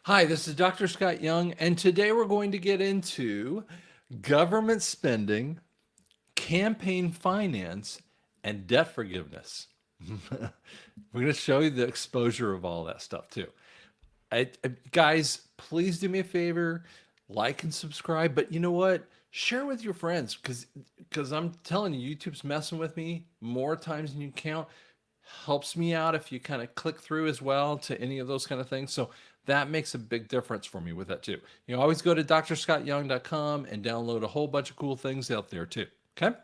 Hi, this is Dr. Scott Young, and today we're going to get into government spending, campaign finance, and debt forgiveness. We're going to show you the exposure of all that stuff too. Guys, please do me a favor, like and subscribe. But you know what? Share with your friends because I'm telling you, YouTube's messing with me more times than you count. Helps me out if you kind of click through as well to any of those kind of things. So that makes a big difference for me with that too. You know, always go to drscottyoung.com and download a whole bunch of cool things out there too. Okay.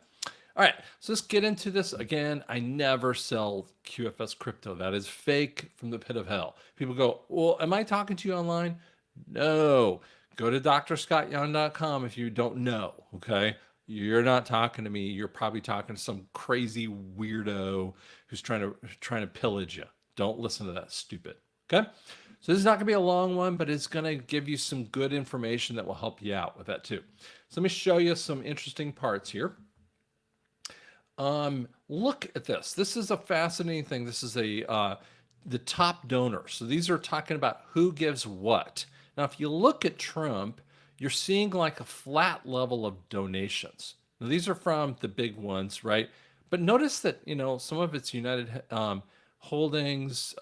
All right, so let's get into this again. I never sell QFS crypto. That is fake from the pit of hell. People go, well, am I talking to you online? No. Go to drscottyoung.com if you don't know, okay? You're not talking to me. You're probably talking to some crazy weirdo who's trying to pillage you. Don't listen to that stupid. Okay? So this is not going to be a long one, but it's going to give you some good information that will help you out with that too. So let me show you some interesting parts here. Look at this. This is a fascinating thing. This is the top donor. So these are talking about who gives what. Now, if you look at Trump, you're seeing like a flat level of donations. Now, these are from the big ones, right? But notice that some of it's United Holdings,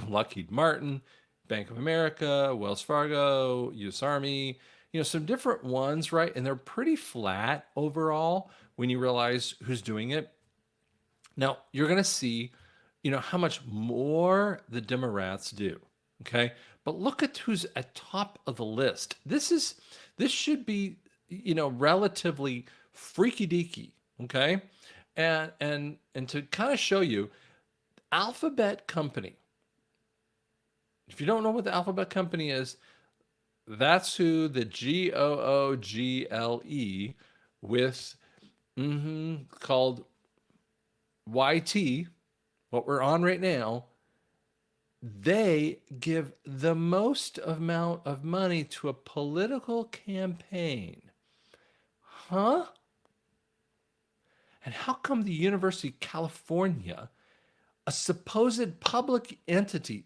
Lockheed Martin, Bank of America, Wells Fargo, U.S. Army, some different ones, right? And they're pretty flat overall when you realize who's doing it. Now, you're going to see, how much more the Democrats do. Okay. But look at who's at top of the list. This should be, relatively freaky deaky. Okay. And to kind of show you, Alphabet Company. If you don't know what the Alphabet Company is, that's who the GOOGLE with called YT, what we're on right now, they give the most amount of money to a political campaign. Huh? And how come the University of California, a supposed public entity,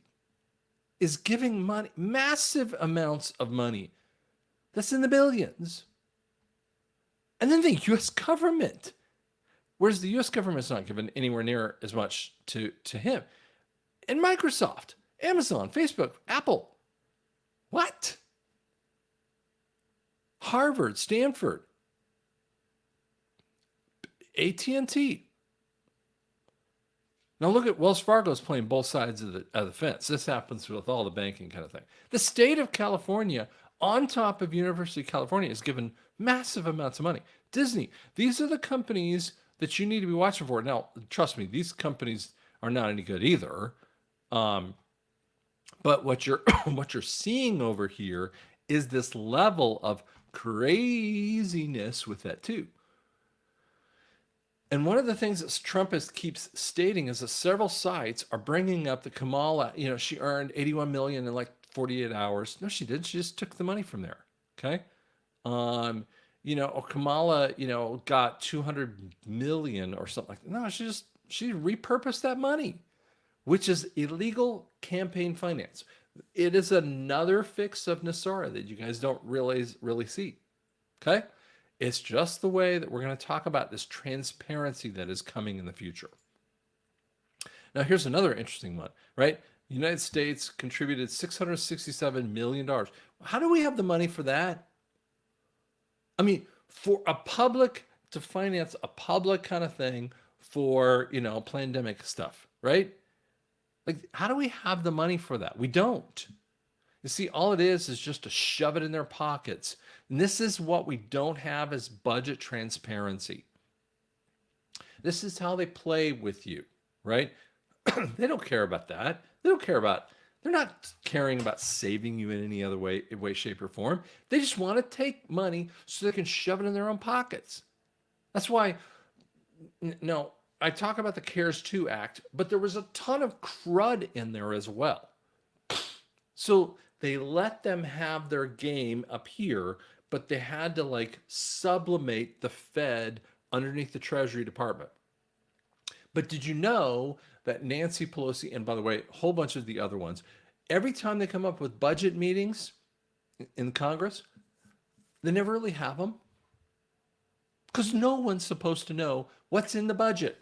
is giving money, massive amounts of money, that's in the billions? And then the U.S. government, whereas the U.S. government's not given anywhere near as much to him. And Microsoft, Amazon, Facebook, Apple. What? Harvard, Stanford, AT&T. Now look at Wells Fargo's playing both sides of the fence. This happens with all the banking kind of thing. The state of California, on top of University of California, is given massive amounts of money. Disney. These are the companies that you need to be watching for. Now, trust me, these companies are not any good either. But what you're what you're seeing over here is this level of craziness with that too. And one of the things that Trump keeps stating is that several sites are bringing up the Kamala. She earned 81 million in like 48 hours. No, she didn't. She just took the money from there. Okay. Or Kamala, got 200 million or something like that. No, she repurposed that money, which is illegal campaign finance. It is another fix of NESARA that you guys don't really see. Okay. It's just the way that we're going to talk about this transparency that is coming in the future. Now, here's another interesting one, right? The United States contributed $667 million. How do we have the money for that? I mean, for a public, to finance a public kind of thing for, pandemic stuff, right? Like, how do we have the money for that? We don't. You see, all it is just to shove it in their pockets. And this is what we don't have as budget transparency. This is how they play with you, right? They don't care about that. They're not caring about saving you in any other way, shape, or form. They just want to take money so they can shove it in their own pockets. That's why, no, I talk about the CARES 2 Act, but there was a ton of crud in there as well. So they let them have their game up here, but they had to sublimate the Fed underneath the Treasury Department. But did you know that Nancy Pelosi, and by the way, a whole bunch of the other ones, Every time they come up with budget meetings in Congress, they never really have them because no one's supposed to know what's in the budget.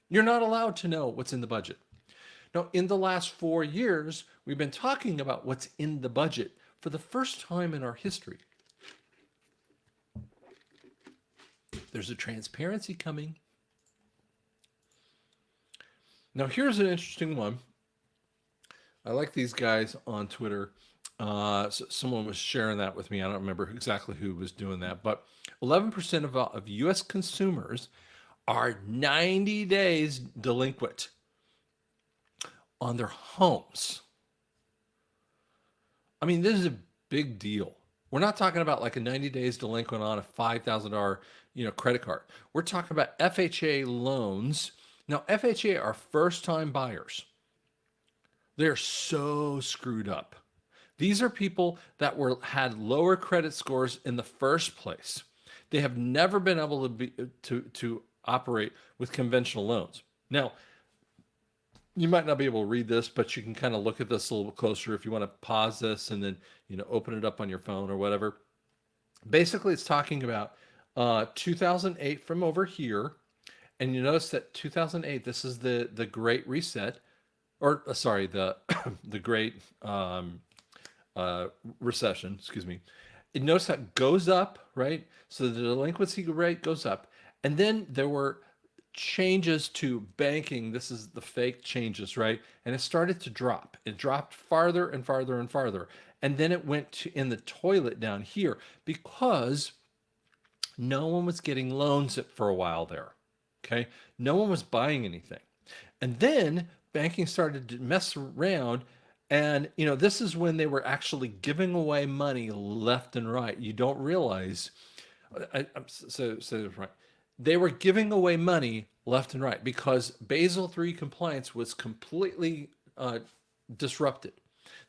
You're not allowed to know what's in the budget. Now, in the last 4 years, we've been talking about what's in the budget for the first time in our history. There's a transparency coming. Now, here's an interesting one. I like these guys on Twitter. So someone was sharing that with me. I don't remember exactly who was doing that, but 11% of U.S. consumers are 90 days delinquent on their homes. I mean, this is a big deal. We're not talking about like a 90 days delinquent on a $5,000, credit card. We're talking about FHA loans. Now, FHA are first-time buyers. They're so screwed up. These are people that had lower credit scores in the first place. They have never been able to operate with conventional loans. Now, you might not be able to read this, but you can kind of look at this a little bit closer if you want to pause this and then open it up on your phone or whatever. Basically, it's talking about 2008 from over here, and you notice that 2008. This is the Great Reset, or sorry, the the Great Recession. Excuse me. And notice that goes up, right? So the delinquency rate goes up, and then there were changes to banking. This is the fake changes, right? And it started to drop. It dropped farther and farther and farther. And then it went in the toilet down here because no one was getting loans for a while there. Okay. No one was buying anything. And then banking started to mess around. And, this is when they were actually giving away money left and right. You don't realize. So right. They were giving away money left and right because Basel III compliance was completely disrupted.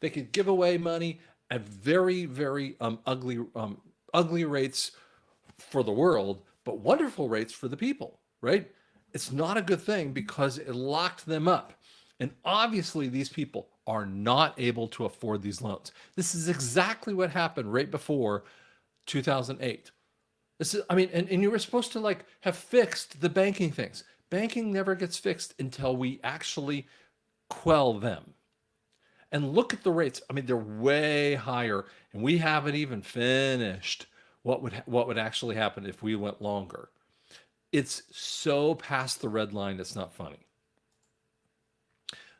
They could give away money at very, very ugly rates for the world, but wonderful rates for the people, right? It's not a good thing because it locked them up. And obviously, these people are not able to afford these loans. This is exactly what happened right before 2008. This is, and you were supposed to have fixed the banking things. Banking never gets fixed until we actually quell them. And look at the rates. They're way higher, and we haven't even finished what would actually happen if we went longer. It's so past the red line, it's not funny.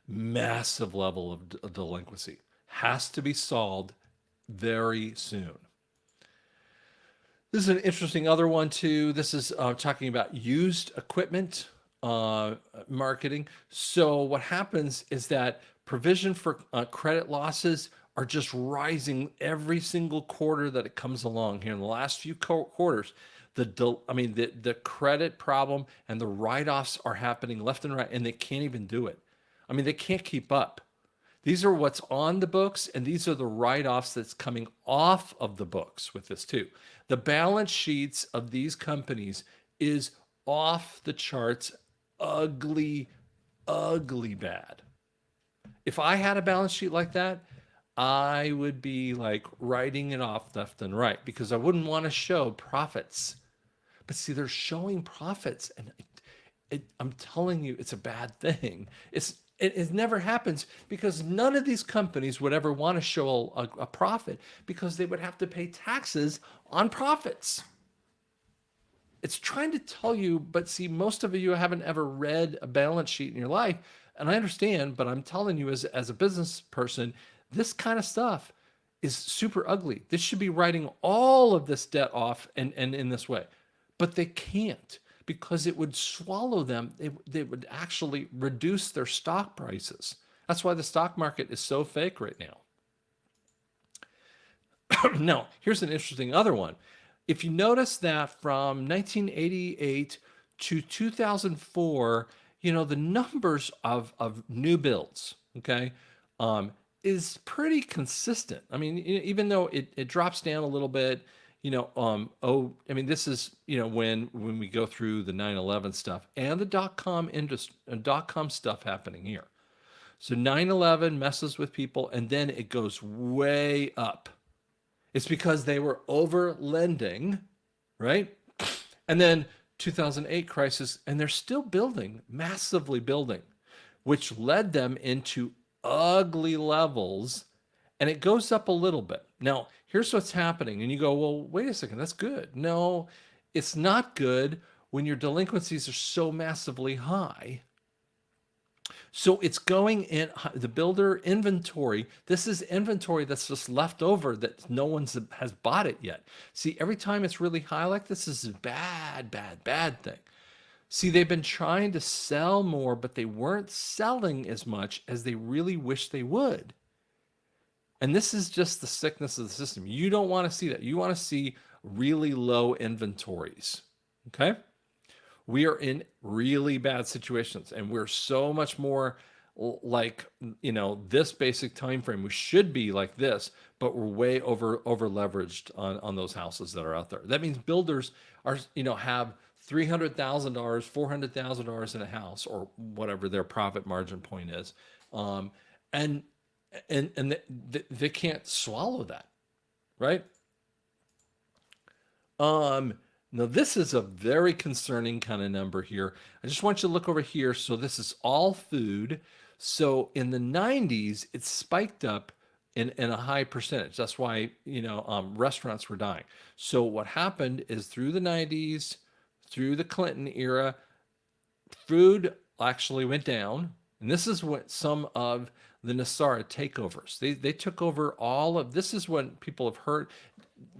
Massive level of delinquency has to be solved very soon. This is an interesting other one too. This is talking about used equipment marketing. So what happens is that provision for credit losses are just rising every single quarter that it comes along. Here in the last few quarters, the credit problem and the write-offs are happening left and right, and they can't even do it. They can't keep up. These are what's on the books, and these are the write-offs that's coming off of the books with this too. The balance sheets of these companies is off the charts, ugly, ugly bad. If I had a balance sheet like that, I would be writing it off left and right because I wouldn't want to show profits. But see, they're showing profits, and I'm telling you, it's a bad thing. It never happens because none of these companies would ever want to show a profit because they would have to pay taxes on profits. It's trying to tell you, but see, most of you haven't ever read a balance sheet in your life. And I understand, but I'm telling you as a business person, this kind of stuff is super ugly. This should be writing all of this debt off and in this way. But they can't because it would swallow them. They would actually reduce their stock prices. That's why the stock market is so fake right now. Now, here's an interesting other one. If you notice that from 1988 to 2004, the numbers of new builds, okay, is pretty consistent. Even though it drops down a little bit, this is, when we go through the 9/11 stuff and the dot-com stuff happening here. So 9/11 messes with people, and then it goes way up. It's because they were over lending, right? And then 2008 crisis, and they're still building, massively building, which led them into ugly levels. And it goes up a little bit. Now, here's what's happening. And you go, well, wait a second, that's good. No, it's not good when your delinquencies are so massively high. So it's going in the builder inventory. This is inventory that's just left over that no one has bought it yet. See, every time it's really high like this is a bad, bad, bad thing. See, they've been trying to sell more, but they weren't selling as much as they really wish they would. And this is just the sickness of the system. You don't want to see that. You want to see really low inventories. Okay? We are in really bad situations, and we're so much more like, this basic time frame. We should be like this, but we're way over leveraged on those houses that are out there. That means builders are, have $300,000, $400,000 in a house, or whatever their profit margin point is, and they can't swallow that, right? Now this is a very concerning kind of number here. I just want you to look over here. So this is all food. So in the 90s, it spiked up in a high percentage. That's why, restaurants were dying. So what happened is through the 90s, through the Clinton era, food actually went down. And this is what some of the NESARA takeovers. They took over all of this. Is when people have heard.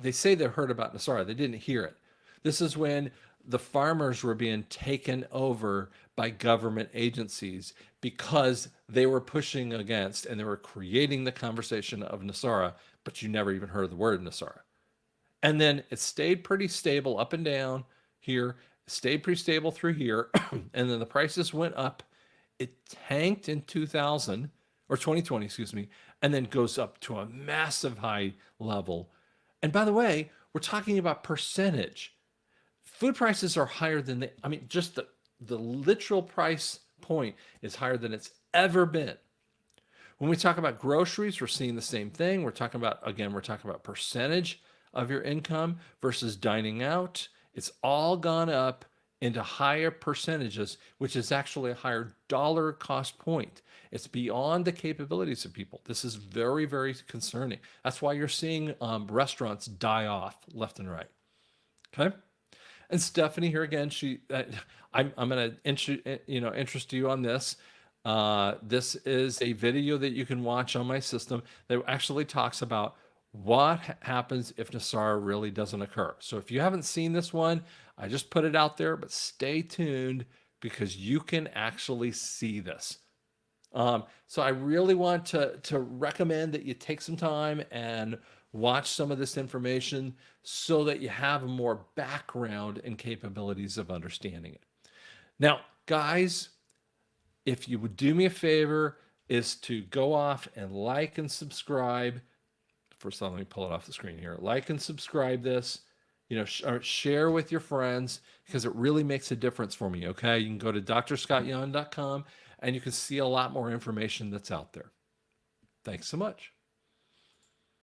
They say they heard about NESARA. They didn't hear it. This is when the farmers were being taken over by government agencies because they were pushing against and they were creating the conversation of NESARA, but you never even heard the word NESARA. And then it stayed pretty stable up and down here, stayed pretty stable through here, and then the prices went up. It tanked in 2000 or 2020, excuse me, and then goes up to a massive high level. And by the way, we're talking about percentage. Food prices are higher than just the literal price point is higher than it's ever been. When we talk about groceries, we're seeing the same thing. We're talking about percentage of your income versus dining out. It's all gone up into higher percentages, which is actually a higher dollar cost point. It's beyond the capabilities of people. This is very, very concerning. That's why you're seeing restaurants die off left and right. Okay. And Stephanie here again, I'm going to interest you on this. This is a video that you can watch on my system that actually talks about what happens if NESARA really doesn't occur. So if you haven't seen this one, I just put it out there, but stay tuned because you can actually see this. So I really want to recommend that you take some time and watch some of this information so that you have more background and capabilities of understanding it. Now, guys, if you would do me a favor, is to go off and like and subscribe. First of all, let me pull it off the screen here. Like and subscribe this, share with your friends because it really makes a difference for me. Okay. You can go to drscottyoung.com and you can see a lot more information that's out there. Thanks so much.